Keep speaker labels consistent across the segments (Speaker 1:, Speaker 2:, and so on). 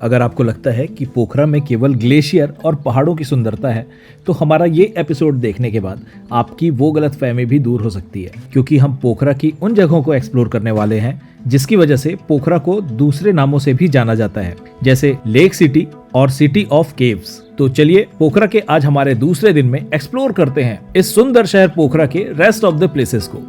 Speaker 1: अगर आपको लगता है कि पोखरा में केवल ग्लेशियर और पहाड़ों की सुंदरता है, तो हमारा ये एपिसोड देखने के बाद आपकी वो गलतफहमी भी दूर हो सकती है, क्योंकि हम पोखरा की उन जगहों को एक्सप्लोर करने वाले हैं जिसकी वजह से पोखरा को दूसरे नामों से भी जाना जाता है, जैसे लेक सिटी और सिटी ऑफ केव्स। तो चलिए पोखरा के आज हमारे दूसरे दिन में एक्सप्लोर करते हैं इस सुंदर शहर पोखरा के रेस्ट ऑफ द प्लेसेस को।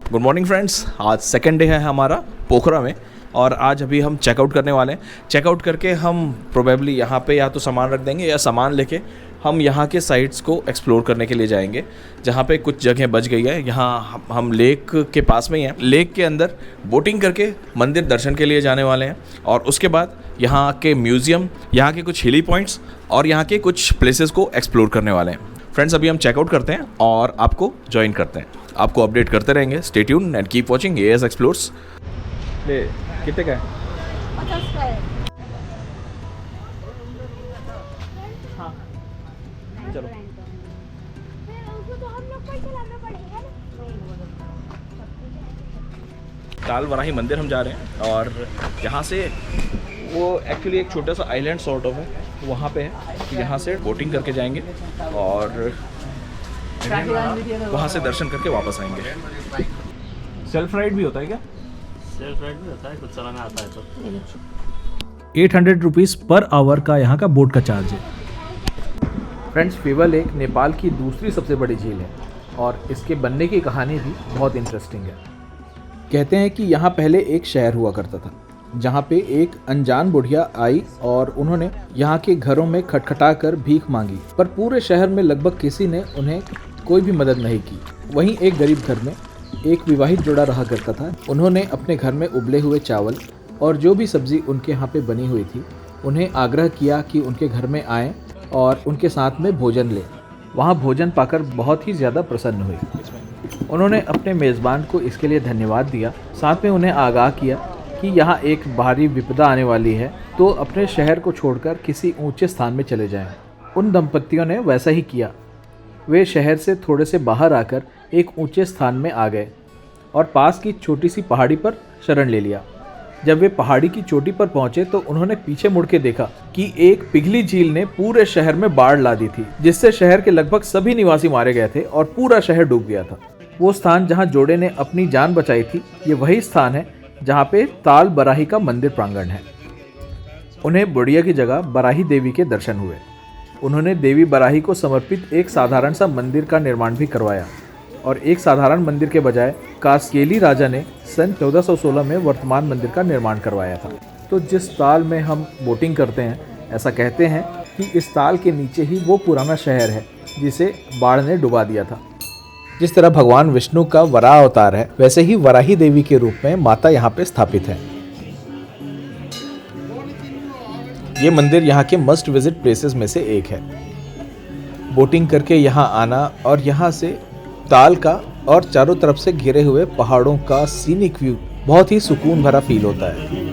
Speaker 2: गुड मॉर्निंग फ्रेंड्स, आज सेकेंड डे है हमारा पोखरा में और आज अभी हम चेकआउट करने वाले हैं। चेकआउट करके हम प्रोबेबली यहाँ पे या तो सामान रख देंगे या सामान लेके हम यहाँ के साइट्स को एक्सप्लोर करने के लिए जाएंगे, जहाँ पे कुछ जगह बच गई है। यहाँ हम लेक के पास में ही हैं। लेक के अंदर बोटिंग करके मंदिर दर्शन के लिए जाने वाले हैं और उसके बाद यहाँ के म्यूज़ियम, यहाँ के कुछ हिली पॉइंट्स और यहाँ के कुछ प्लेसेस को एक्सप्लोर करने वाले हैं। फ्रेंड्स, अभी हम चेकआउट करते हैं और आपको ज्वाइन करते हैं। आपको अपडेट करते रहेंगे। Stay tuned and keep watching as explores. ले कितने का है?
Speaker 3: 50 का है।
Speaker 2: हाँ चलो।
Speaker 3: उसको तो हम लोग को ही चलाना पड़ेगा ना।
Speaker 2: ताल वराही मंदिर हम जा रहे हैं और यहाँ से वो एक्चुअली एक छोटा सा आइलैंड सॉर्ट ऑफ है, वहाँ पे है। तो यहाँ से बोटिंग करके जाएंगे और वहाँ से दर्शन करके वापस आएंगे। सेल्फ राइड भी होता है क्या?
Speaker 4: सेल्फ राइड भी होता है, कुछ चलाना आता है तो।
Speaker 1: 800 रुपीज़ पर आवर का यहाँ का बोट का चार्ज है। फ्रेंड्स, फेवा लेक नेपाल की दूसरी सबसे बड़ी झील है और इसके बनने की कहानी भी बहुत इंटरेस्टिंग है। कहते हैं कि यहाँ पहले एक शहर हुआ करता था, जहाँ पे एक अनजान बुढ़िया आई और उन्होंने यहाँ के घरों में खटखटा कर भीख मांगी, पर पूरे शहर में लगभग किसी ने उन्हें कोई भी मदद नहीं की। वहीं एक गरीब घर में एक विवाहित जोड़ा रहा करता था। उन्होंने अपने घर में उबले हुए चावल और जो भी सब्जी उनके यहाँ पे बनी हुई थी, उन्हें आग्रह किया कि उनके घर में आएँ और उनके साथ में भोजन लें। वहाँ भोजन पाकर बहुत ही ज़्यादा प्रसन्न हुई। उन्होंने अपने मेज़बान को इसके लिए धन्यवाद दिया, साथ में उन्हें आगाह किया कि यहाँ एक भारी विपदा आने वाली है, तो अपने शहर को छोड़कर किसी ऊंचे स्थान में चले जाएं। उन दंपतियों ने वैसा ही किया। वे शहर से थोड़े से बाहर आकर एक ऊंचे स्थान में आ गए और पास की छोटी सी पहाड़ी पर शरण ले लिया। जब वे पहाड़ी की चोटी पर पहुंचे तो उन्होंने पीछे मुड़ के देखा कि एक पिघली झील ने पूरे शहर में बाढ़ ला दी थी, जिससे शहर के लगभग सभी निवासी मारे गए थे और पूरा शहर डूब गया था। वो स्थान जहाँ जोड़े ने अपनी जान बचाई थी, ये वही स्थान है जहाँ पे ताल बराही का मंदिर प्रांगण है। उन्हें बुढ़िया की जगह बराही देवी के दर्शन हुए। उन्होंने देवी बराही को समर्पित एक साधारण सा मंदिर का निर्माण भी करवाया और एक साधारण मंदिर के बजाय कास्केली राजा ने सन 1416 में वर्तमान मंदिर का निर्माण करवाया था। तो जिस ताल में हम बोटिंग करते हैं, ऐसा कहते हैं कि इस ताल के नीचे ही वो पुराना शहर है जिसे बाढ़ ने डुबा दिया था। जिस तरह भगवान विष्णु का वराह अवतार है, वैसे ही वराही देवी के रूप में माता यहाँ पे स्थापित है। ये मंदिर यहाँ के मस्ट विजिट प्लेसेस में से एक है। बोटिंग करके यहाँ आना और यहाँ से ताल का और चारों तरफ से घिरे हुए पहाड़ों का सीनिक व्यू बहुत ही सुकून भरा फील होता है।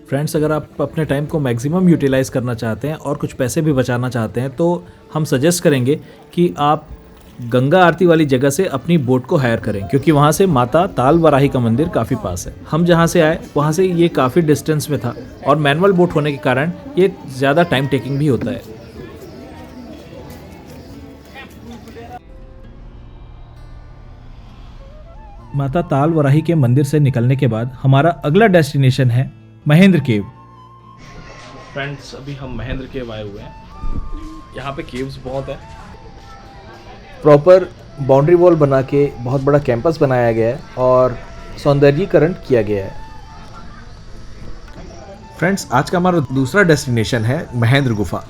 Speaker 1: फ्रेंड्स, अगर आप अपने टाइम को मैक्सिमम यूटिलाइज़ करना चाहते हैं और कुछ पैसे भी बचाना चाहते हैं, तो हम सजेस्ट करेंगे कि आप गंगा आरती वाली जगह से अपनी बोट को हायर करें, क्योंकि वहाँ से माता ताल बराही का मंदिर काफ़ी पास है। हम जहाँ से आए वहाँ से ये काफ़ी डिस्टेंस में था और मैनुअल बोट होने के कारण ये ज़्यादा टाइम टेकिंग भी होता है। माता ताल वराही के मंदिर से निकलने के बाद हमारा अगला डेस्टिनेशन है महेंद्र केव।
Speaker 2: फ्रेंड्स अभी हम महेंद्र केव आए हुए हैं। यहाँ पे केव्स बहुत है।
Speaker 1: प्रॉपर बाउंड्री वॉल बना के बहुत बड़ा कैंपस बनाया गया है और सौंदर्यीकरण किया गया है। फ्रेंड्स आज का हमारा दूसरा डेस्टिनेशन है महेंद्र गुफा।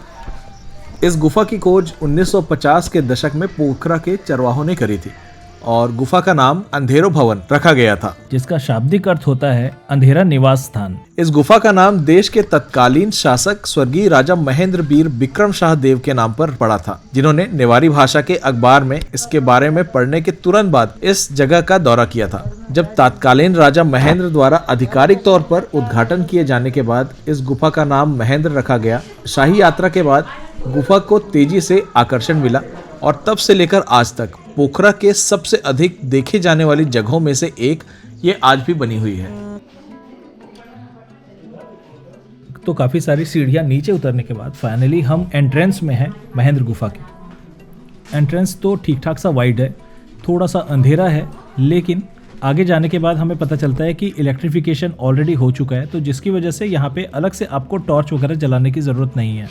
Speaker 1: इस गुफा की खोज 1950 के दशक में पोखरा के चरवाहों ने करी थी और गुफा का नाम अंधेरो भवन रखा गया था, जिसका शाब्दिक अर्थ होता है अंधेरा निवास स्थान। इस गुफा का नाम देश के तत्कालीन शासक स्वर्गीय राजा महेंद्र वीर विक्रम शाह देव के नाम पर पड़ा था, जिन्होंने नेवारी भाषा के अखबार में इसके बारे में पढ़ने के तुरंत बाद इस जगह का दौरा किया था। जब तत्कालीन राजा महेंद्र द्वारा आधिकारिक तौर पर उद्घाटन किए जाने के बाद इस गुफा का नाम महेंद्र रखा गया। शाही यात्रा के बाद गुफा को तेजी से आकर्षण मिला और तब से लेकर आज तक पोखरा के सबसे अधिक देखे जाने वाली जगहों में से एक ये आज भी बनी हुई है। तो काफी सारी सीढ़ियां नीचे उतरने के बाद फाइनली हम एंट्रेंस में हैं महेंद्र गुफा के। एंट्रेंस तो ठीक ठाक सा वाइड है, थोड़ा सा अंधेरा है, लेकिन आगे जाने के बाद हमें पता चलता है कि इलेक्ट्रिफिकेशन ऑलरेडी हो चुका है, तो जिसकी वजह से यहाँ पे अलग से आपको टॉर्च वगैरह जलाने की ज़रूरत नहीं है।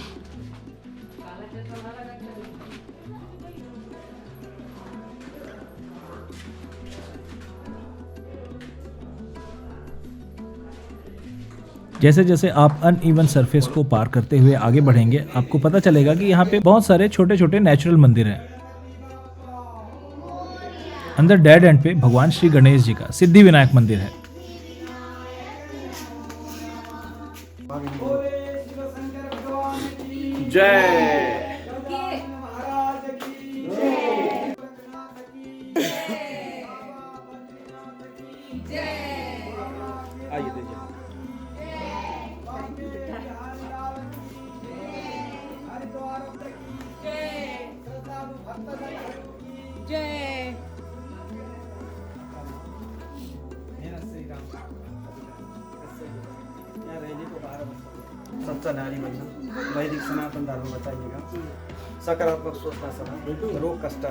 Speaker 1: जैसे जैसे आप अनइवन सरफेस को पार करते हुए आगे बढ़ेंगे, आपको पता चलेगा कि यहाँ पे बहुत सारे छोटे छोटे नेचुरल मंदिर हैं। अंदर डेड एंड पे भगवान श्री गणेश जी का सिद्धि विनायक मंदिर है।
Speaker 2: जय आइए देखिए।
Speaker 3: जय
Speaker 5: सच्चा नारी बनना, वैदिक सनातन धर्म बताइएगा, सकारात्मक सोचना, सब रोग कष्ट,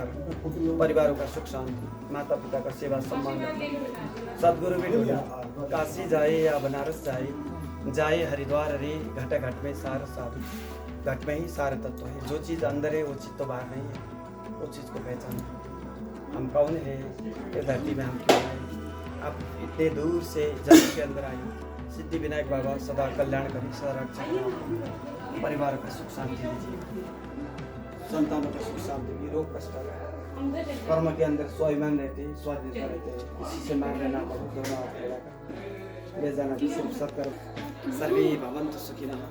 Speaker 5: परिवारों का सुख शांति, माता पिता का सेवा सम्मान रखना, सदगुरु भी ढूंढना, काशी जाए या बनारस जाए हरिद्वार रे, घट घट में सार साधु, घट में ही सारे तत्व है। जो चीज़ अंदर है वो चीज़ तो बाहर नहीं है, वो चीज़ को पहचानना। हम कौन है, ये धरती में हम क्यों आए, अब इतने दूर से जगत के अंदर आए। सिद्धि विनायक बाबा सदा कल्याण करें, सदा रक्षा करें, परिवार का सुख शांति दीजिए, संतानों का सुख शांति भी, रोग कष्ट कर्म के अंदर स्वाभिमान रहते, स्वाधीनता रहते हैं, किसी से मांग लेना पड़े, दोनों हाथ मिलाकर ले जाना भी शुभ सत्कर्म। सर्वे भवन्तु सुखिनः,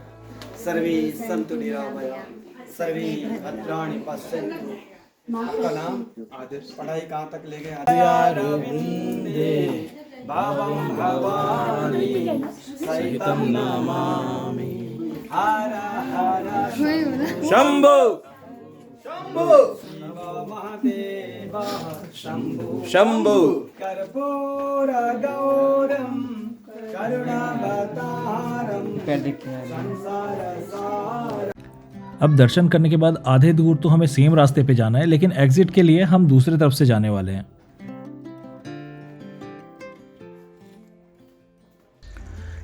Speaker 5: सर्वे सन्तु निरामया, सर्वे भद्राणि पश्यन्तु। आपका नाम आदर्श, पढ़ाई कहाँ तक ले गए? भावं भवानी सहितं नमामि। हर हर
Speaker 2: शंभो
Speaker 5: शंभो शिव महादेव शंभो
Speaker 2: शंभो
Speaker 5: कर्पूर गौरम करुणावतारम संसार सार।
Speaker 1: अब दर्शन करने के बाद आधे दूर तो हमें सेम रास्ते पे जाना है, लेकिन एग्जिट के लिए हम दूसरी तरफ से जाने वाले हैं।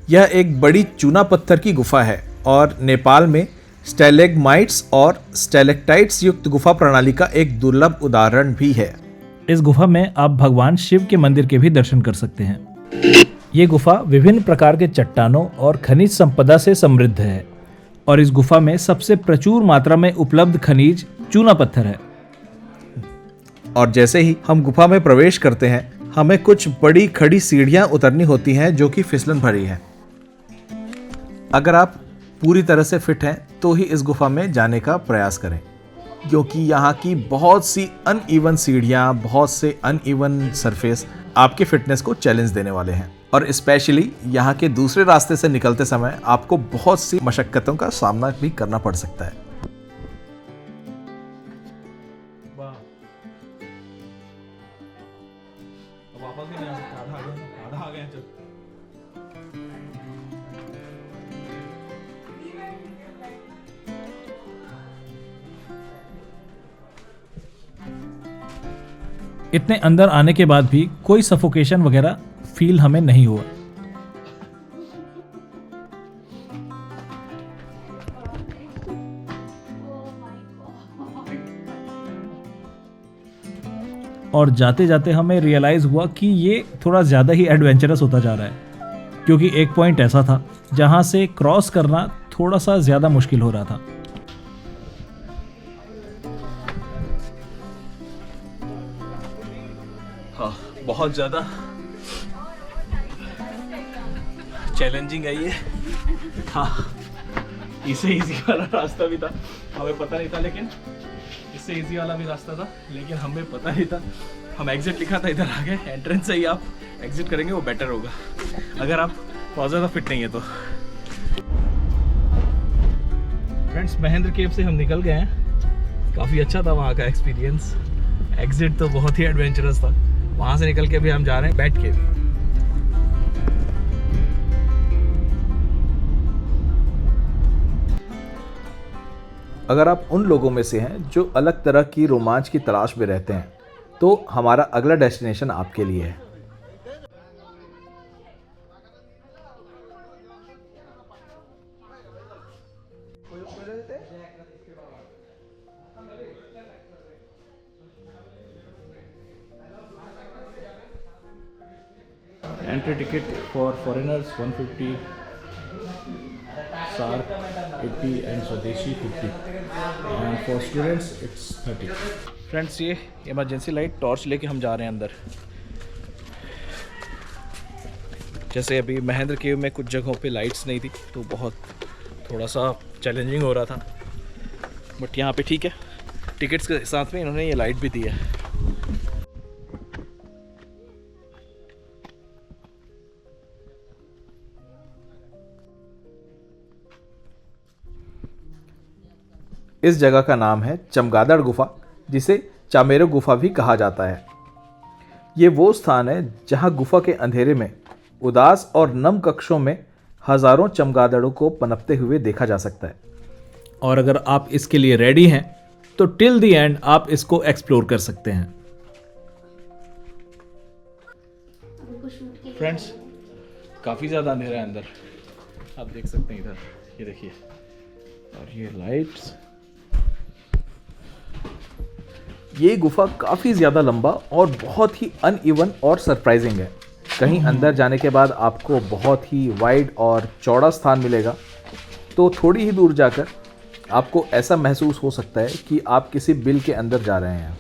Speaker 1: यह एक बड़ी चूना पत्थर की गुफा है और नेपाल में स्टैलेग्माइट्स और स्टैलेक्टाइट्स युक्त गुफा प्रणाली का एक दुर्लभ उदाहरण भी है। इस गुफा में आप भगवान शिव के मंदिर के भी दर्शन कर सकते हैं। ये गुफा विभिन्न प्रकार के चट्टानों और खनिज संपदा से समृद्ध है और इस गुफा में सबसे प्रचुर मात्रा में उपलब्ध खनिज चूना पत्थर है। और जैसे ही हम गुफा में प्रवेश करते हैं, हमें कुछ बड़ी खड़ी सीढ़ियां उतरनी होती हैं जो कि फिसलन भरी है। अगर आप पूरी तरह से फिट हैं तो ही इस गुफा में जाने का प्रयास करें, क्योंकि यहाँ की बहुत सी अनइवन सीढ़ियाँ, बहुत से अनइवन सरफेस आपके फिटनेस को चैलेंज देने वाले हैं और स्पेशली यहाँ के दूसरे रास्ते से निकलते समय आपको बहुत सी मशक्कतों का सामना भी करना पड़ सकता है।
Speaker 2: वापस भी नहीं आ सकता, आधा आ गए जब।
Speaker 1: इतने अंदर आने के बाद भी कोई सफोकेशन वगैरह फील हमें नहीं हुआ। और जाते जाते हमें रियलाइज़ हुआ कि ये थोड़ा ज़्यादा ही एडवेंचरस होता जा रहा है, क्योंकि एक पॉइंट ऐसा था जहाँ से क्रॉस करना थोड़ा सा ज़्यादा मुश्किल हो रहा था।
Speaker 2: हाँ, बहुत ज़्यादा चैलेंजिंग है ये। हाँ, इससे इजी वाला रास्ता भी था, हमें पता नहीं था, लेकिन इससे इजी वाला भी रास्ता था, लेकिन हमें पता नहीं था। हम एग्जिट लिखा था, इधर आ गए। एंट्रेंस से ही आप एग्जिट करेंगे वो बेटर होगा, अगर आप बहुत ज़्यादा फिट नहीं है तो। फ्रेंड्स, महेंद्र केव से हम निकल गए हैं। काफ़ी अच्छा था वहाँ का एक्सपीरियंस। एग्जिट तो बहुत ही एडवेंचरस था। वहाँ से निकल के अभी हम जा रहे हैं बैट केव।
Speaker 1: अगर आप उन लोगों में से हैं जो अलग तरह की रोमांच की तलाश में रहते हैं, तो हमारा अगला डेस्टिनेशन आपके लिए है।
Speaker 2: Entry ticket for foreigners 150, SAARC 80 and स्वदेशी 50, and for students it's 30। Friends, ये इमरजेंसी लाइट टॉर्च लेके हम जा रहे हैं अंदर। जैसे अभी महेंद्र केव में कुछ जगहों पे लाइट्स नहीं थी, तो बहुत थोड़ा सा चैलेंजिंग हो रहा था, बट यहाँ पे ठीक है। टिकट्स के साथ में इन्होंने ये लाइट भी दी है।
Speaker 1: इस जगह का नाम है चमगादड़ गुफा, जिसे चामेरो गुफा भी कहा जाता है। ये वो स्थान है जहाँ गुफा के अंधेरे में उदास और नम कक्षों में हजारों चमगादड़ों को पनपते हुए देखा जा सकता है। और अगर आप इसके लिए रेडी हैं तो टिल द एंड आप इसको एक्सप्लोर कर सकते हैं।
Speaker 2: फ्रेंड्स, काफ़ी ज़्यादा अंधेरा है अंदर, आप देख सकते हैं इधर, ये देखिए, और ये लाइट्स।
Speaker 1: ये गुफा काफ़ी ज़्यादा लंबा और बहुत ही अनइवन और सरप्राइजिंग है। कहीं अंदर जाने के बाद आपको बहुत ही वाइड और चौड़ा स्थान मिलेगा, तो थोड़ी ही दूर जाकर आपको ऐसा महसूस हो सकता है कि आप किसी बिल के अंदर जा रहे हैं।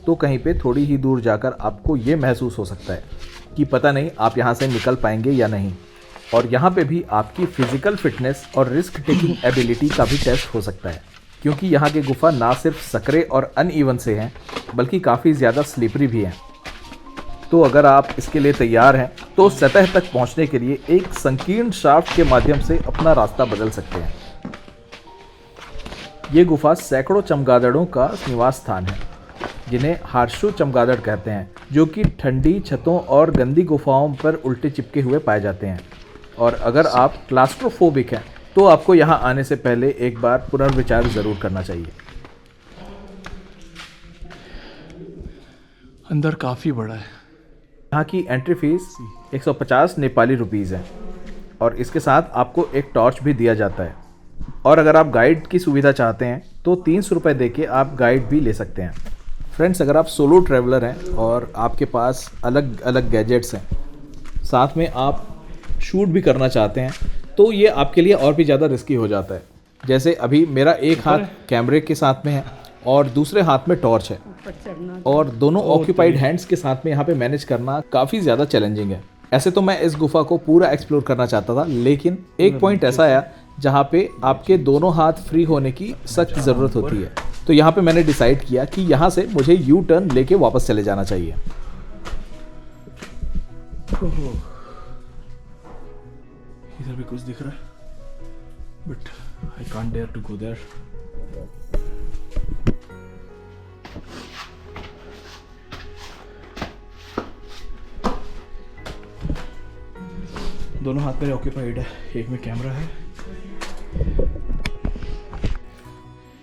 Speaker 1: तो कहीं पे थोड़ी ही दूर जाकर आपको ये महसूस हो सकता है कि पता नहीं आप यहाँ से निकल पाएंगे या नहीं। और यहाँ पे भी आपकी फिजिकल फिटनेस और रिस्क टेकिंग एबिलिटी का भी टेस्ट हो सकता है, क्योंकि यहाँ के गुफा ना सिर्फ सकरे और अनइवन से हैं, बल्कि काफ़ी ज़्यादा स्लिपरी भी हैं। तो अगर आप इसके लिए तैयार हैं तो सतह तक पहुँचने के लिए एक संकीर्ण शाफ्ट के माध्यम से अपना रास्ता बदल सकते हैं। ये गुफा सैकड़ों चमगादड़ों का निवास स्थान है, जिन्हें हार्शू चमगादड़ कहते हैं, जो कि ठंडी छतों और गंदी गुफाओं पर उल्टे चिपके हुए पाए जाते हैं। और अगर आप क्लास्ट्रोफोबिक हैं तो आपको यहाँ आने से पहले एक बार पुनर्विचार ज़रूर करना चाहिए।
Speaker 2: अंदर काफ़ी बड़ा है।
Speaker 1: यहाँ की एंट्री फीस 150 नेपाली रुपीज़ है, और इसके साथ आपको एक टॉर्च भी दिया जाता है। और अगर आप गाइड की सुविधा चाहते हैं तो 300 रुपये दे के आप गाइड भी ले सकते हैं। फ्रेंड्स, अगर आप सोलो ट्रैवलर हैं और आपके पास अलग अलग गैजेट्स हैं, साथ में आप शूट भी करना चाहते हैं, तो ये आपके लिए और भी ज़्यादा रिस्की हो जाता है। जैसे अभी मेरा एक हाथ कैमरे के साथ में है और दूसरे हाथ में टॉर्च है, और दोनों ऑक्यूपाइड हैंड्स के साथ में यहाँ पे मैनेज करना काफ़ी ज़्यादा चैलेंजिंग है। ऐसे तो मैं इस गुफा को पूरा एक्सप्लोर करना चाहता था, लेकिन एक पॉइंट ऐसा आया जहाँ पे आपके दोनों हाथ फ्री होने की सख्त ज़रूरत होती है। तो यहाँ पे मैंने डिसाइड किया कि यहाँ से मुझे यू टर्न लेके वापस चले जाना चाहिए।
Speaker 2: इधर भी कुछ दिख रहा है, but I can't dare to go there. दोनों हाथ मेरे ऑक्यूपाइड है, एक में कैमरा है।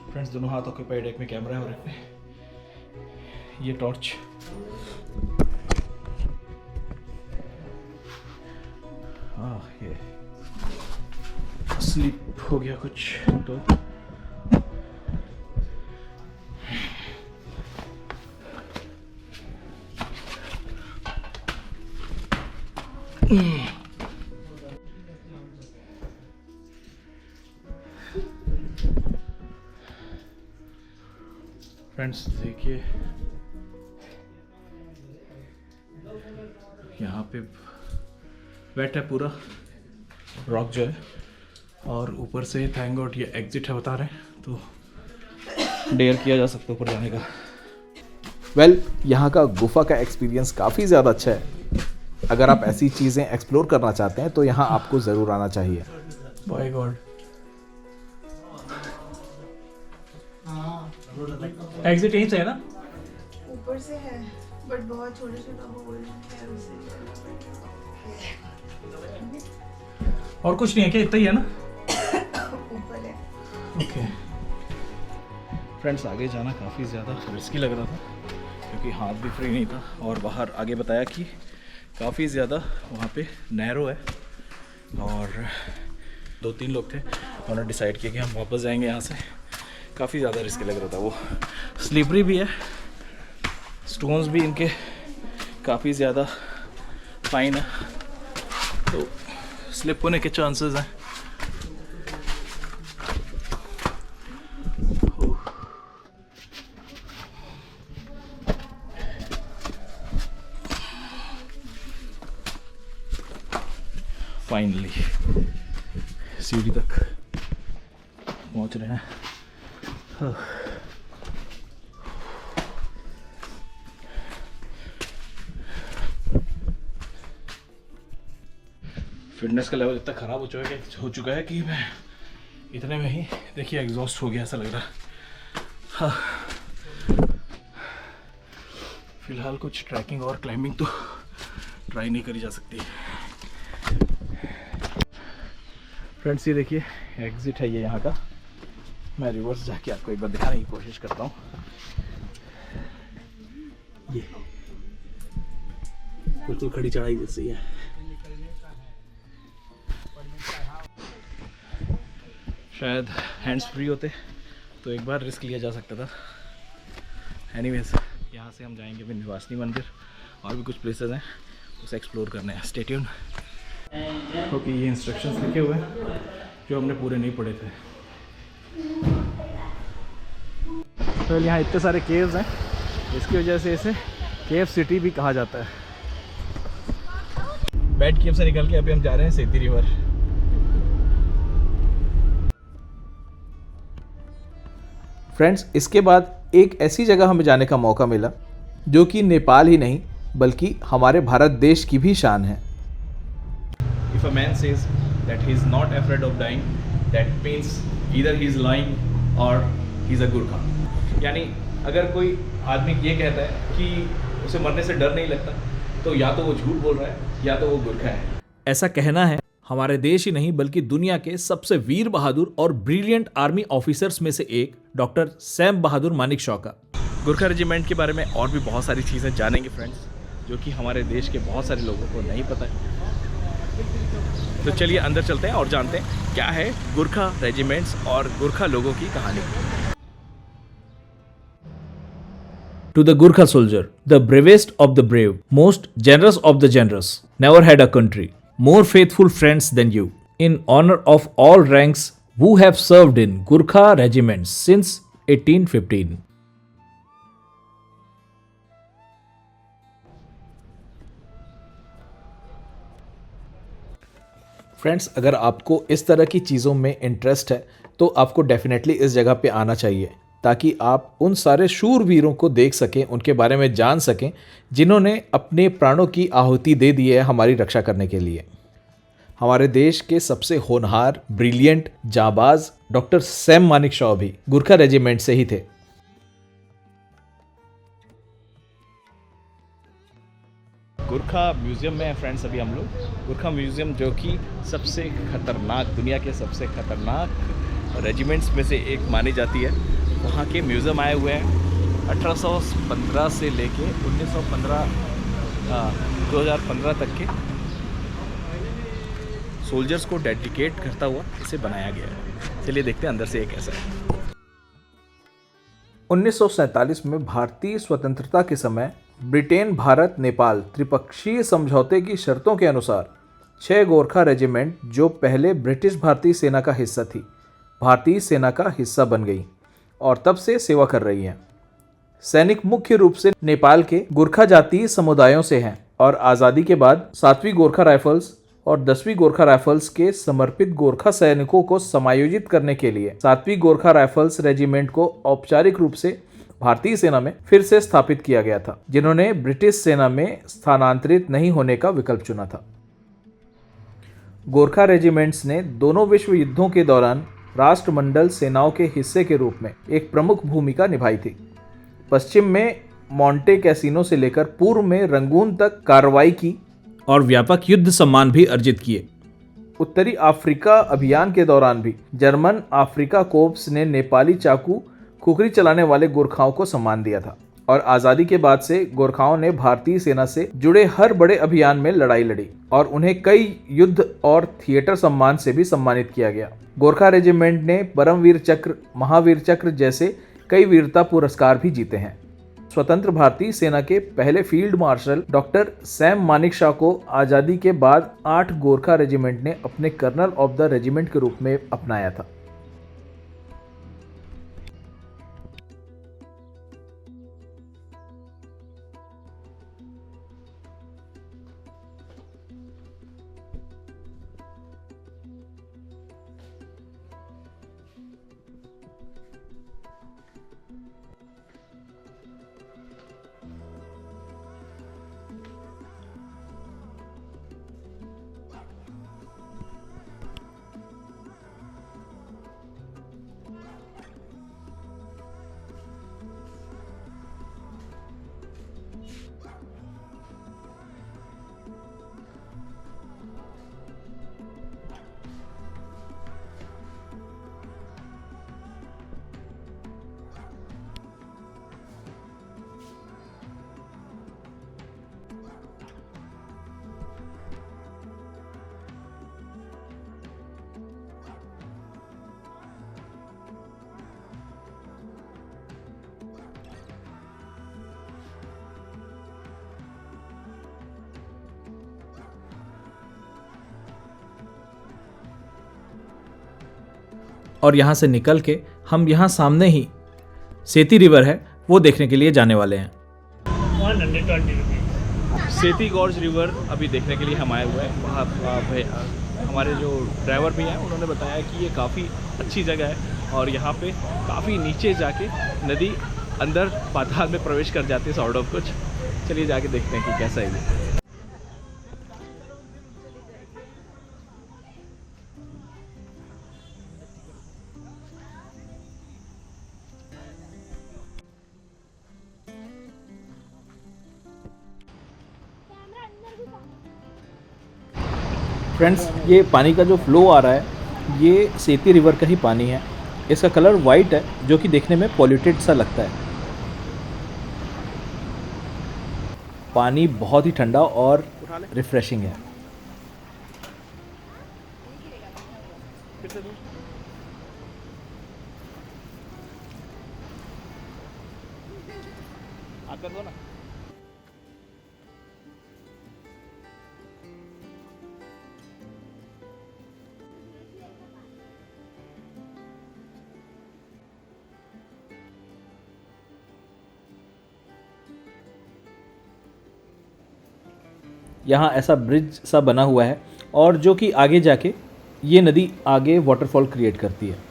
Speaker 2: फ्रेंड्स, दोनों हाथ ऑक्यूपाइड, एक में कैमरा है और एक में ये टॉर्च। ये स्लिप हो गया कुछ तो। फ्रेंड्स देखिए, यहाँ पे वेट है पूरा रॉक जो है, और ऊपर से थैंक गॉड ये एग्जिट है बता रहे हैं, तो डेयर किया जा सकता है ऊपर जाने का।
Speaker 1: वेल, यहाँ का गुफा का एक्सपीरियंस काफ़ी ज़्यादा अच्छा है। अगर आप ऐसी चीज़ें एक्सप्लोर करना चाहते हैं तो यहाँ आपको ज़रूर आना चाहिए।
Speaker 2: बाय गॉड, एग्जिट यहीं से है ना?
Speaker 6: ऊपर से है बट बहुत छोटा छोटा होल है उसे।
Speaker 2: और कुछ नहीं है क्या, इतना ही है ना?
Speaker 6: ऊपर है।
Speaker 2: ओके फ्रेंड्स, आगे जाना काफ़ी ज़्यादा रिस्की लग रहा था क्योंकि हाथ भी फ्री नहीं था, और बाहर आगे बताया कि काफ़ी ज़्यादा वहाँ पे नैरो है, और 2-3 लोग थे, उन्होंने डिसाइड किया कि हम वापस जाएंगे यहाँ से। काफ़ी ज़्यादा रिस्की लग रहा था, वो स्लिपरी भी है, स्टोन्स भी इनके काफ़ी ज़्यादा फाइन है, तो स्लिप होने के चांसेस हैं। फाइनली सीढ़ी तक पहुंच रहे हैं। फिटनेस का लेवल इतना ख़राब हो चुका है कि मैं इतने में ही देखिए एग्जॉस्ट हो गया ऐसा लग रहा है। हाँ, फिलहाल कुछ ट्रैकिंग और क्लाइंबिंग तो ट्राई नहीं करी जा सकती। फ्रेंड्स ये देखिए एग्जिट है ये यहाँ का। मैं रिवर्स जाके आपको एक बार दिखाने की कोशिश करता हूँ। ये बिल्कुल खड़ी चढ़ाई जैसी है। शायद हैंड्स फ्री होते तो एक बार रिस्क लिया जा सकता था। एनीवेज, यहाँ से हम जाएंगे अभी निवासनी मंदिर, और भी कुछ प्लेसेस हैं उसे एक्सप्लोर करने हैं। Stay tune. ओके, ये इंस्ट्रक्शंस लिखे हुए हैं जो हमने पूरे नहीं पढ़े थे। तो यहाँ इतने सारे केव्स हैं, इसकी वजह से इसे केव सिटी भी कहा जाता है। बैट केव से निकल के अभी हम जा रहे हैं सेती रिवर।
Speaker 1: फ्रेंड्स, इसके बाद एक ऐसी जगह हमें जाने का मौका मिला जो कि नेपाल ही नहीं बल्कि हमारे भारत देश की भी शान है।
Speaker 2: If a man says that he is not afraid of dying, that means either he is lying or he is a Gurkha. यानी अगर कोई आदमी ये कहता है कि उसे मरने से डर नहीं लगता, तो या तो वो झूठ बोल रहा है या तो वो गुरखा है।
Speaker 1: ऐसा कहना है हमारे देश ही नहीं बल्कि दुनिया के सबसे वीर बहादुर और ब्रिलियंट आर्मी ऑफिसर्स में से एक डॉक्टर सैम बहादुर मानेकशॉ का।
Speaker 2: गुरखा रेजिमेंट के बारे में और भी बहुत सारी चीज़ें जानेंगे फ्रेंड्स, जो कि हमारे देश के बहुत सारे लोगों को नहीं पता है। तो चलिए अंदर चलते हैं और जानते हैं क्या है गुरखा रेजिमेंट्स और गुरखा लोगों की कहानी।
Speaker 1: To the Gurkha soldier, the bravest of the brave, most generous of the generous, never had a country, more faithful friends than you. In honor of all ranks who have served in Gurkha regiments since 1815. Friends, अगर आपको इस तरह की चीज़ों में interest है तो आपको डेफिनेटली इस जगह पे आना चाहिए, ताकि आप उन सारे शूरवीरों को देख सकें, उनके बारे में जान सकें जिन्होंने अपने प्राणों की आहुति दे दी है हमारी रक्षा करने के लिए। हमारे देश के सबसे होनहार, ब्रिलियंट, जाबाज डॉक्टर सैम मानेकशॉ भी गुरखा रेजिमेंट से ही थे।
Speaker 2: गुरखा म्यूज़ियम में फ्रेंड्स अभी हम लोग। गुरखा म्यूज़ियम जो कि सबसे खतरनाक, दुनिया के सबसे खतरनाक रेजिमेंट्स में से एक मानी जाती है, वहाँ के म्यूज़ियम आए हुए हैं। 1815 से लेके 2015 तक के सोल्जर्स को डेडिकेट करता हुआ इसे बनाया गया है। चलिए देखते हैं अंदर से ये कैसा है।
Speaker 1: 1947 में भारतीय स्वतंत्रता के समय ब्रिटेन, भारत, नेपाल त्रिपक्षीय समझौते की शर्तों के अनुसार 6 गोरखा रेजिमेंट, जो पहले ब्रिटिश भारतीय सेना का हिस्सा थी, भारतीय सेना का हिस्सा बन गई और तब से सेवा कर रही हैं। सैनिक मुख्य रूप से नेपाल के गोरखा जातीय समुदायों से हैं और आज़ादी के बाद 7वीं गोरखा राइफल्स और 10वीं गोरखा राइफल्स के समर्पित गोरखा सैनिकों को समायोजित करने के लिए 7वीं गोरखा राइफल्स रेजिमेंट को औपचारिक रूप से भारतीय सेना में फिर से स्थापित किया गया था, जिन्होंने ब्रिटिश सेना में स्थानांतरित नहीं होने का विकल्प चुना था। गोरखा रेजिमेंट्स ने दोनों विश्व युद्धों के दौरान राष्ट्रमंडल सेनाओं के हिस्से के रूप में एक प्रमुख भूमिका निभाई थी। पश्चिम में मोंटे कैसिनो से लेकर पूर्व में रंगून तक कार्रवाई की और व्यापक युद्ध सम्मान भी अर्जित किए। उत्तरी अफ्रीका अभियान के दौरान भी जर्मन अफ्रीका कोर्प्स ने नेपाली चाकू खुखरी चलाने वाले गोरखाओं को सम्मान दिया था और आज़ादी के बाद से गोरखाओं ने भारतीय सेना से जुड़े हर बड़े अभियान में लड़ाई लड़ी और उन्हें कई युद्ध और थिएटर सम्मान से भी सम्मानित किया गया। गोरखा रेजिमेंट ने परमवीर चक्र, महावीर चक्र जैसे कई वीरता पुरस्कार भी जीते हैं। स्वतंत्र भारतीय सेना के पहले field marshal doctor Sam Manekshaw को आज़ादी के बाद 8 गोरखा रेजिमेंट ने अपने कर्नल ऑफ द रेजिमेंट के रूप में अपनाया था। और यहाँ से निकल के हम यहाँ सामने ही सेती रिवर है वो देखने के लिए जाने वाले हैं।
Speaker 4: 120 रुपीज़।
Speaker 2: सेती गॉर्ज रिवर अभी देखने के लिए हम आए हुए हैं। वहाँ हमारे जो ड्राइवर भी हैं उन्होंने बताया कि ये काफ़ी अच्छी जगह है और यहाँ पे काफ़ी नीचे जाके नदी अंदर पाताल में प्रवेश कर जाती है सॉर्ट ऑफ कुछ। चलिए जाके देखते हैं कि कैसा है ये।
Speaker 1: फ्रेंड्स, ये पानी का जो फ्लो आ रहा है ये सेती रिवर का ही पानी है। इसका कलर वाइट है जो कि देखने में पॉल्यूटेड सा लगता है। पानी बहुत ही ठंडा और रिफ्रेशिंग है। यहाँ ऐसा ब्रिज सा बना हुआ है और जो कि आगे जाके ये नदी आगे वाटरफॉल क्रिएट करती है।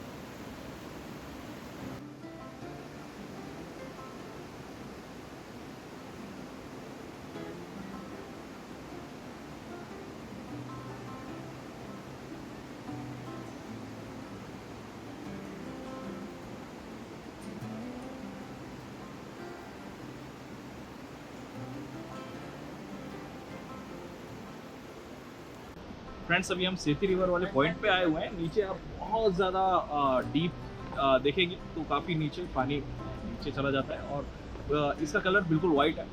Speaker 2: फ्रेंड्स, अभी हम सेती रिवर वाले पॉइंट पे आए हुए हैं। नीचे आप बहुत ज़्यादा डीप देखेंगे तो काफ़ी नीचे पानी नीचे चला जाता है और इसका कलर बिल्कुल वाइट है,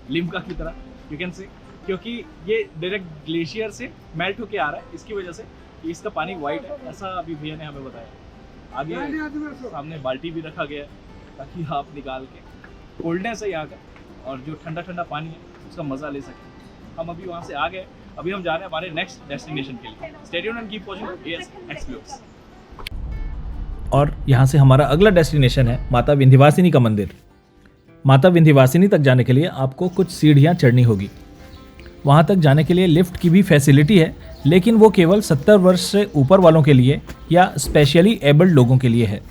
Speaker 2: लिम्का की तरह यू कैन से, क्योंकि ये डायरेक्ट ग्लेशियर से मेल्ट होके आ रहा है, इसकी वजह से इसका पानी वाइट है, ऐसा अभी भैया ने हमें बताया। आगे सामने बाल्टी भी रखा गया है ताकि आप निकाल के कोल्डनेस है यहाँ का और जो ठंडा ठंडा पानी है उसका मज़ा ले सकें। हम अभी वहाँ से आ गए, अभी हम जा रहे हैं हमारे नेक्स्ट डेस्टिनेशन के लिए। Stay tuned and keep watching as explores.
Speaker 1: और यहाँ से हमारा अगला डेस्टिनेशन है माता विंध्यवासिनी का मंदिर। माता विंध्यवासिनी तक जाने के लिए आपको कुछ सीढ़ियाँ चढ़नी होगी। वहाँ तक जाने के लिए लिफ्ट की भी फैसिलिटी है, लेकिन वो केवल 70 वर्ष से ऊपर वालों के लिए या स्पेशली एबल्ड लोगों के लिए है।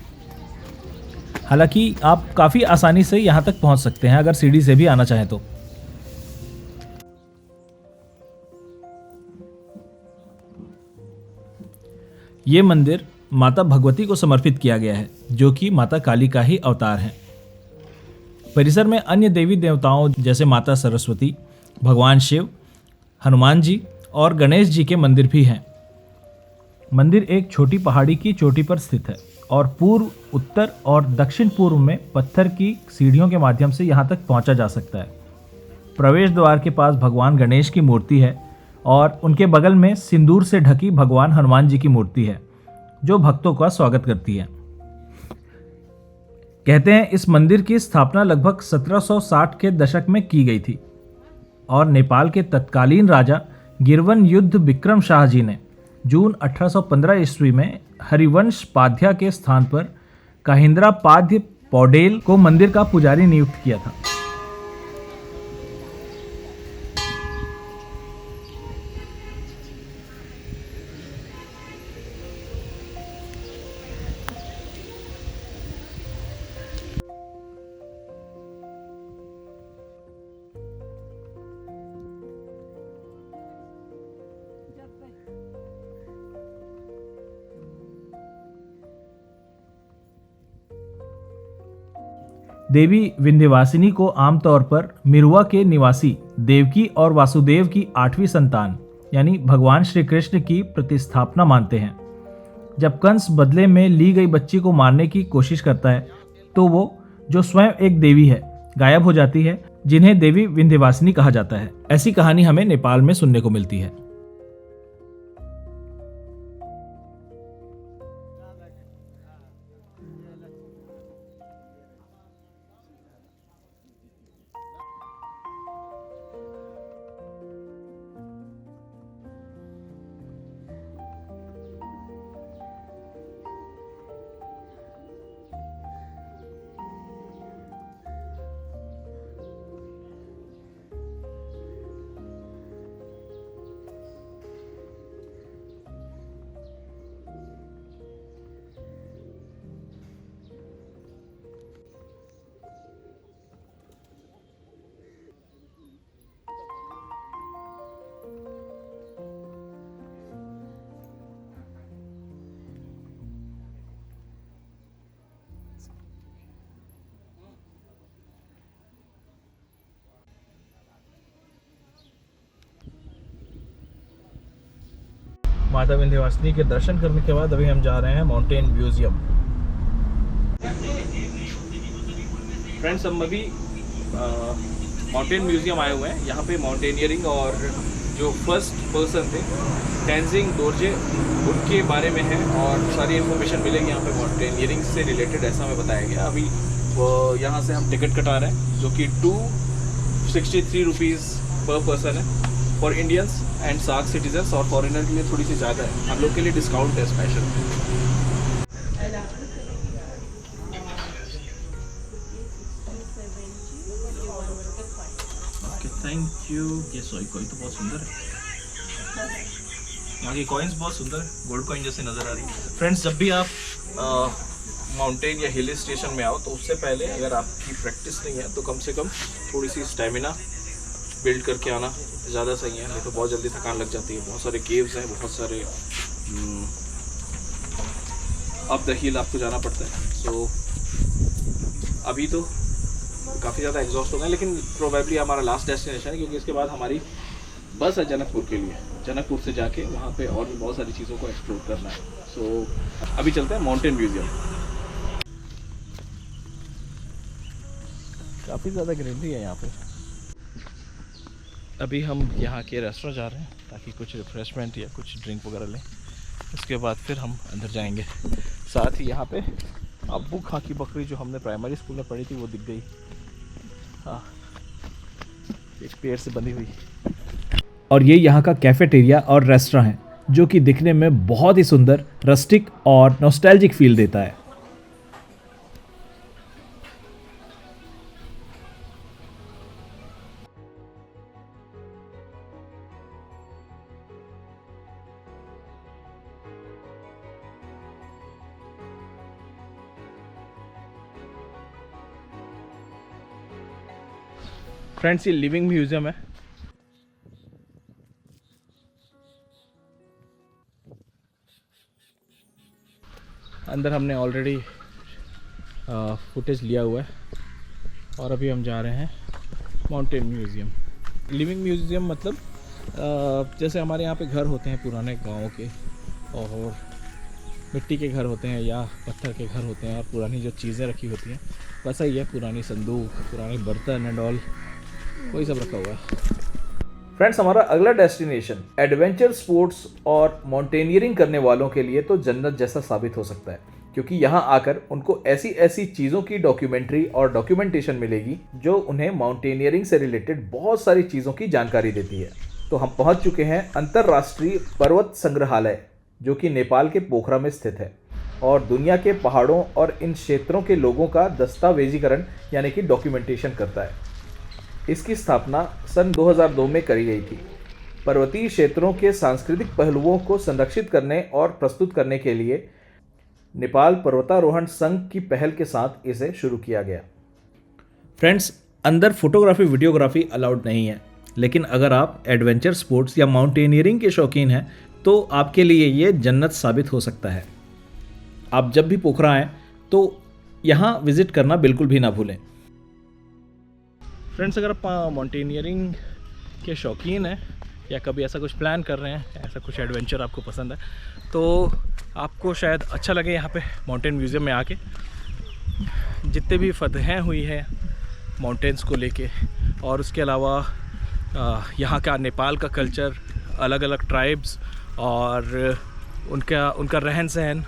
Speaker 1: हालांकि आप काफ़ी आसानी से यहाँ तक पहुँच सकते हैं अगर सीढ़ी से भी आना चाहें तो। ये मंदिर माता भगवती को समर्पित किया गया है, जो कि माता काली का ही अवतार हैं। परिसर में अन्य देवी देवताओं जैसे माता सरस्वती, भगवान शिव, हनुमान जी और गणेश जी के मंदिर भी हैं। मंदिर एक छोटी पहाड़ी की चोटी पर स्थित है और पूर्व, उत्तर और दक्षिण पूर्व में पत्थर की सीढ़ियों के माध्यम से यहाँ तक पहुँचा जा सकता है। प्रवेश द्वार के पास भगवान गणेश की मूर्ति है और उनके बगल में सिंदूर से ढकी भगवान हनुमान जी की मूर्ति है, जो भक्तों का स्वागत करती है। कहते हैं इस मंदिर की स्थापना लगभग 1760 के दशक में की गई थी और नेपाल के तत्कालीन राजा गिरवन युद्ध विक्रम शाह जी ने जून 1815 ईस्वी में हरिवंश पाध्या के स्थान पर काहिंद्रा पाध्य पौडेल को मंदिर का पुजारी नियुक्त किया था। देवी विंध्यवासिनी को आमतौर पर मिरुआ के निवासी देवकी और वासुदेव की 8वीं संतान यानी भगवान श्री कृष्ण की प्रतिस्थापना मानते हैं। जब कंस बदले में ली गई बच्ची को मारने की कोशिश करता है तो वो, जो स्वयं एक देवी है, गायब हो जाती है, जिन्हें देवी विंध्यवासिनी कहा जाता है। ऐसी कहानी हमें नेपाल में सुनने को मिलती है। माता विंध्यवासिनी के दर्शन करने के बाद अभी हम जा रहे हैं माउंटेन म्यूजियम।
Speaker 2: फ्रेंड्स, हम अभी माउंटेन म्यूजियम आए हुए हैं। यहाँ पे माउंटेनियरिंग और जो फर्स्ट पर्सन थे टेंजिंग डोरजे, उनके बारे में है और सारी इन्फॉर्मेशन मिलेगी यहाँ पे माउंटेनियरिंग से रिलेटेड, ऐसा हमें बताया गया। अभी वो यहाँ से हम टिकट कटा रहे हैं जो कि 263 रुपीज़ पर पर्सन है for Indians and SAARC citizens, और फॉरेनर के लिए थोड़ी सी ज़्यादा है। हम लोग के लिए डिस्काउंट है स्पेशल। Okay, thank you. ये सोई कोई तो बहुत सुंदर है, यहाँ की कॉइन्स बहुत सुंदर गोल्ड कॉइन जैसे नज़र आ रही है। फ्रेंड्स, जब भी आप माउंटेन या हिल स्टेशन में आओ तो उससे पहले अगर आपकी प्रैक्टिस नहीं है तो कम से कम थोड़ी सी स्टेमिना बिल्ड करके आना ज़्यादा सही है, नहीं तो बहुत जल्दी थकान लग जाती है। बहुत सारे केव्स हैं, बहुत सारे अप द हिल आपको जाना पड़ता है। सो अभी तो काफ़ी ज़्यादा एग्जॉस्ट हो गए, लेकिन प्रोबेबली हमारा लास्ट डेस्टिनेशन है, क्योंकि इसके बाद हमारी बस है जनकपुर के लिए। जनकपुर से जाके वहाँ पे और भी बहुत सारी चीज़ों को एक्सप्लोर करना है। सो अभी चलते हैं माउंटेन म्यूजियम। काफ़ी ज़्यादा ग्रीनरी है यहाँ पे। अभी हम यहाँ के रेस्टोरेंट जा रहे हैं ताकि कुछ रिफ्रेशमेंट या कुछ ड्रिंक वगैरह लें, उसके बाद फिर हम अंदर जाएंगे। साथ ही यहाँ पे अब्बू खां की बकरी जो हमने प्राइमरी स्कूल में पढ़ी थी वो दिख गई। हाँ, एक पेड़ से बंधी हुई।
Speaker 1: और ये यहाँ का कैफेटेरिया और रेस्टोरेंट है जो कि दिखने में बहुत ही सुंदर, रस्टिक और नॉस्टैल्जिक फील देता है।
Speaker 2: फ्रेंड्स, ये लिविंग म्यूजियम है। अंदर हमने ऑलरेडी फुटेज लिया हुआ है और अभी हम जा रहे हैं माउंटेन म्यूज़ियम। लिविंग म्यूज़ियम मतलब जैसे हमारे यहाँ पे घर होते हैं पुराने गाँव के, और मिट्टी के घर होते हैं या पत्थर के घर होते हैं, और पुरानी जो चीज़ें रखी होती हैं वैसा ही है। पुरानी संदूक, पुराने बर्तन एंड ऑल, वही सब रखा हुआ है।
Speaker 1: फ्रेंड्स, हमारा अगला डेस्टिनेशन एडवेंचर स्पोर्ट्स और माउंटेनियरिंग करने वालों के लिए तो जन्नत जैसा साबित हो सकता है, क्योंकि यहाँ आकर उनको ऐसी ऐसी चीज़ों की डॉक्यूमेंट्री और डॉक्यूमेंटेशन मिलेगी जो उन्हें माउंटेनियरिंग से रिलेटेड बहुत सारी चीज़ों की जानकारी देती है। तो हम पहुँच चुके हैं अंतर्राष्ट्रीय पर्वत संग्रहालय, जो कि नेपाल के पोखरा में स्थित है और दुनिया के पहाड़ों और इन क्षेत्रों के लोगों का दस्तावेजीकरण यानी कि डॉक्यूमेंटेशन करता है। इसकी स्थापना सन 2002 में करी गई थी। पर्वतीय क्षेत्रों के सांस्कृतिक पहलुओं को संरक्षित करने और प्रस्तुत करने के लिए नेपाल पर्वतारोहण संघ की पहल के साथ इसे शुरू किया गया। फ्रेंड्स, अंदर फोटोग्राफी वीडियोग्राफी अलाउड नहीं है, लेकिन अगर आप एडवेंचर स्पोर्ट्स या माउंटेनियरिंग के शौकीन हैं तो आपके लिए ये जन्नत साबित हो सकता है। आप जब भी पोखरा आएँ तो यहाँ विज़िट करना बिल्कुल भी ना भूलें।
Speaker 2: फ्रेंड्स, अगर आप माउंटेनियरिंग के शौकीन हैं या कभी ऐसा कुछ प्लान कर रहे हैं, ऐसा कुछ एडवेंचर आपको पसंद है, तो आपको शायद अच्छा लगे यहाँ पे माउंटेन म्यूज़ियम में आके। जितने भी फतहें हुई हैं माउंटेन्स को लेके, और उसके अलावा यहाँ का नेपाल का कल्चर, अलग अलग ट्राइब्स और उनका रहन सहन,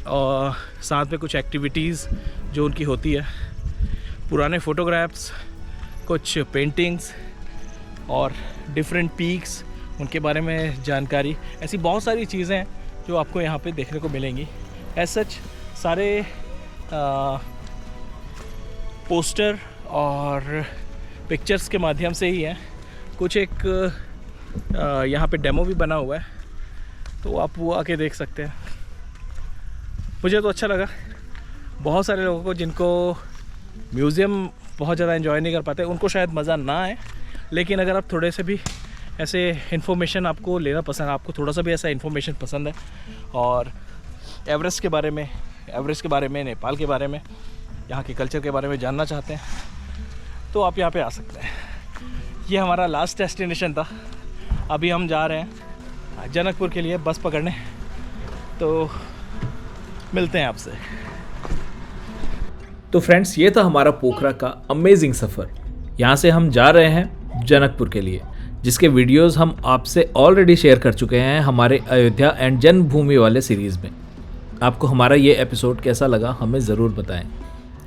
Speaker 2: और साथ में कुछ एक्टिविटीज़ जो उनकी होती है, पुराने फ़ोटोग्राफ्स, कुछ पेंटिंग्स और डिफरेंट पीक्स, उनके बारे में जानकारी, ऐसी बहुत सारी चीज़ें हैं जो आपको यहाँ पे देखने को मिलेंगी। एज सच सारे पोस्टर और पिक्चर्स के माध्यम से ही हैं। कुछ एक यहाँ पे डेमो भी बना हुआ है, तो आप वो आके देख सकते हैं। मुझे तो अच्छा लगा। बहुत सारे लोगों को जिनको म्यूज़ियम बहुत ज़्यादा एंजॉय नहीं कर पाते, उनको शायद मज़ा ना आए, लेकिन अगर आप थोड़े से भी ऐसे इन्फॉर्मेशन आपको लेना पसंद है, आपको थोड़ा सा भी ऐसा इन्फॉर्मेशन पसंद है, और एवरेस्ट के बारे में, नेपाल के बारे में, यहाँ के कल्चर के बारे में जानना चाहते हैं, तो आप यहाँ पे आ सकते हैं। ये हमारा लास्ट डेस्टिनेशन था। अभी हम जा रहे हैं जनकपुर के लिए बस पकड़ने, तो मिलते हैं आपसे।
Speaker 1: तो फ्रेंड्स, ये था हमारा पोखरा का अमेजिंग सफ़र। यहाँ से हम जा रहे हैं जनकपुर के लिए, जिसके वीडियोस हम आपसे ऑलरेडी शेयर कर चुके हैं हमारे अयोध्या एंड जन्मभूमि वाले सीरीज़ में। आपको हमारा ये एपिसोड कैसा लगा हमें ज़रूर बताएं।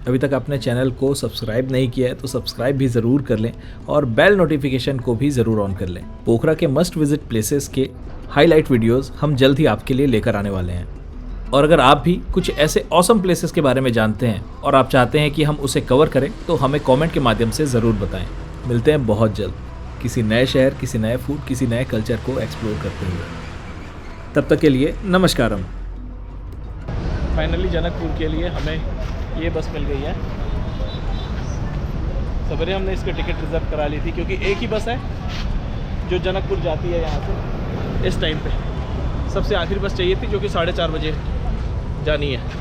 Speaker 1: अभी तक आपने चैनल को सब्सक्राइब नहीं किया है तो सब्सक्राइब भी ज़रूर कर लें और बेल नोटिफिकेशन को भी ज़रूर ऑन कर लें। पोखरा के मस्ट विजिट प्लेसेस के हाईलाइट वीडियोज़ हम जल्द ही आपके लिए लेकर आने वाले हैं। और अगर आप भी कुछ ऐसे ऑसम प्लेसेस के बारे में जानते हैं और आप चाहते हैं कि हम उसे कवर करें, तो हमें कमेंट के माध्यम से ज़रूर बताएं। मिलते हैं बहुत जल्द किसी नए शहर, किसी नए फूड, किसी नए कल्चर को एक्सप्लोर करते हुए। तब तक के लिए नमस्कारम।
Speaker 2: फाइनली जनकपुर के लिए हमें ये बस मिल गई है। सवेरे हमने इसकी टिकट रिज़र्व करा ली थी, क्योंकि एक ही बस है जो जनकपुर जाती है यहाँ से इस टाइम पे। सबसे आखिरी बस चाहिए थी जो कि 4:30 बजे जानी है।